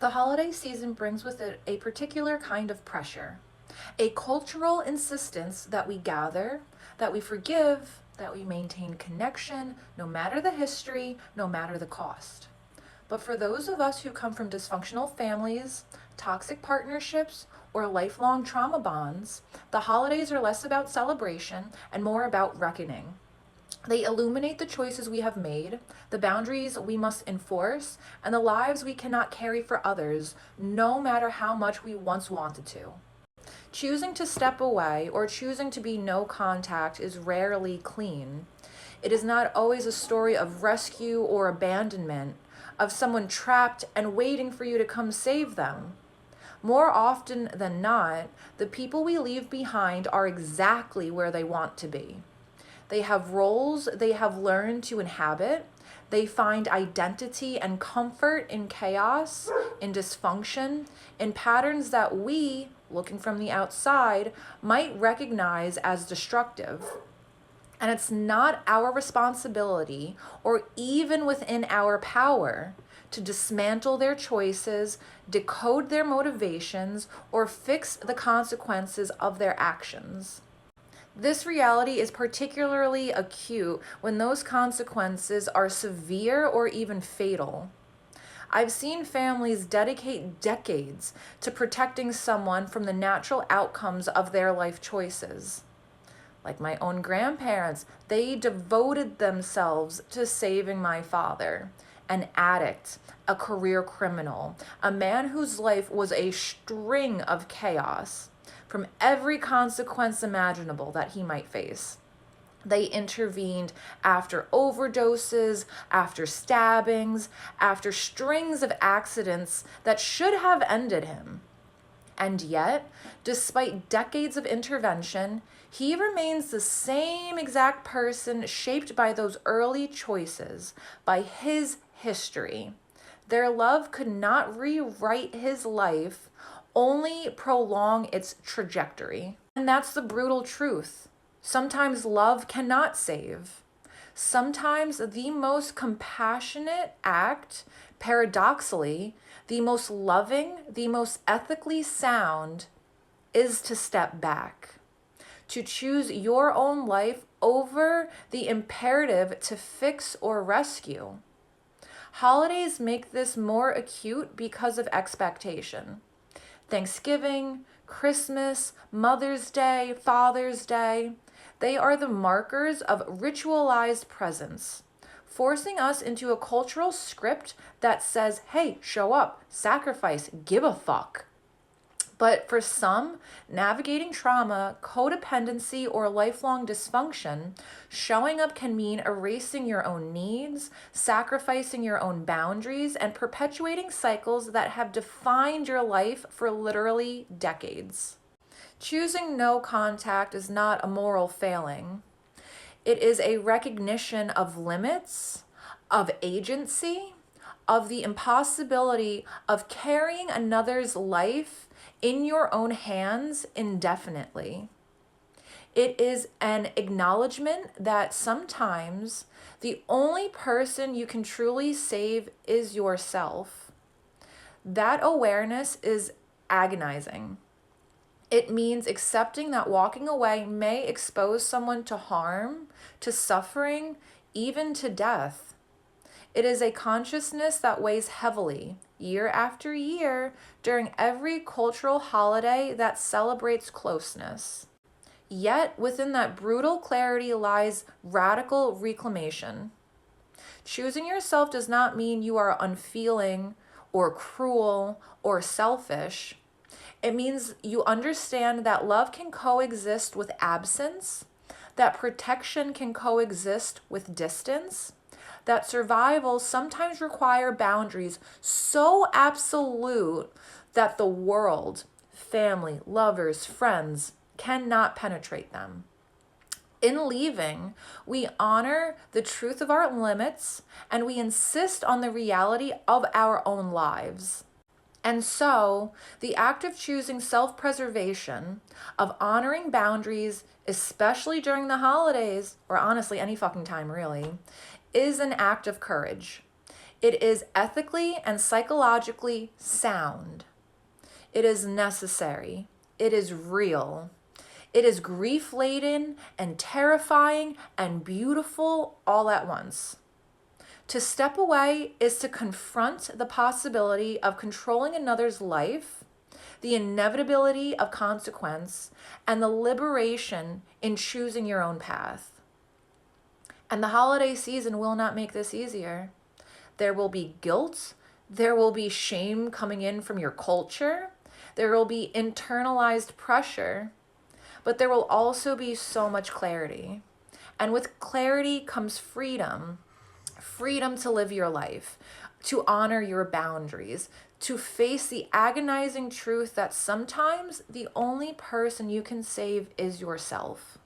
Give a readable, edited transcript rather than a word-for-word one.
The holiday season brings with it a particular kind of pressure, a cultural insistence that we gather, that we forgive, that we maintain connection, no matter the history, no matter the cost. But for those of us who come from dysfunctional families, toxic partnerships, or lifelong trauma bonds, the holidays are less about celebration and more about reckoning. They illuminate the choices we have made, the boundaries we must enforce, and the lives we cannot carry for others, no matter how much we once wanted to. Choosing to step away or choosing to be no contact is rarely clean. It is not always a story of rescue or abandonment, of someone trapped and waiting for you to come save them. More often than not, the people we leave behind are exactly where they want to be. They have roles they have learned to inhabit. They find identity and comfort in chaos, in dysfunction, in patterns that we, looking from the outside, might recognize as destructive. And it's not our responsibility or even within our power to dismantle their choices, decode their motivations, or fix the consequences of their actions. This reality is particularly acute when those consequences are severe or even fatal. I've seen families dedicate decades to protecting someone from the natural outcomes of their life choices. Like my own grandparents, they devoted themselves to saving my father, an addict, a career criminal, a man whose life was a string of chaos from every consequence imaginable that he might face. They intervened after overdoses, after stabbings, after strings of accidents that should have ended him. And yet, despite decades of intervention, he remains the same exact person shaped by those early choices, by his history. Their love could not rewrite his life, only prolong its trajectory. And that's the brutal truth. Sometimes love cannot save. Sometimes the most compassionate act, paradoxically, the most loving, the most ethically sound, is to step back, to choose your own life over the imperative to fix or rescue. Holidays make this more acute because of expectation. Thanksgiving, Christmas, Mother's Day, Father's Day, they are the markers of ritualized presence, forcing us into a cultural script that says, hey, show up, sacrifice, give a fuck. But for some, navigating trauma, codependency, or lifelong dysfunction, showing up can mean erasing your own needs, sacrificing your own boundaries, and perpetuating cycles that have defined your life for literally decades. Choosing no contact is not a moral failing. It is a recognition of limits, of agency, of the impossibility of carrying another's life in your own hands indefinitely. It is an acknowledgement that sometimes the only person you can truly save is yourself. That awareness is agonizing. It means accepting that walking away may expose someone to harm, to suffering, even to death. It is a consciousness that weighs heavily, year after year, during every cultural holiday that celebrates closeness. Yet, within that brutal clarity lies radical reclamation. Choosing yourself does not mean you are unfeeling or cruel or selfish. It means you understand that love can coexist with absence, that protection can coexist with distance, that survival sometimes require boundaries so absolute that the world, family, lovers, friends, cannot penetrate them. In leaving, we honor the truth of our limits and we insist on the reality of our own lives. And so, the act of choosing self-preservation, of honoring boundaries, especially during the holidays, or honestly any fucking time really, is an act of courage. It is ethically and psychologically sound. It is necessary. It is real. It is grief-laden and terrifying and beautiful all at once. To step away is to confront the possibility of controlling another's life, the inevitability of consequence, and the liberation in choosing your own path. And the holiday season will not make this easier. There will be guilt. There will be shame coming in from your culture. There will be internalized pressure. But there will also be so much clarity. And with clarity comes freedom. Freedom to live your life, to honor your boundaries, to face the agonizing truth that sometimes the only person you can save is yourself.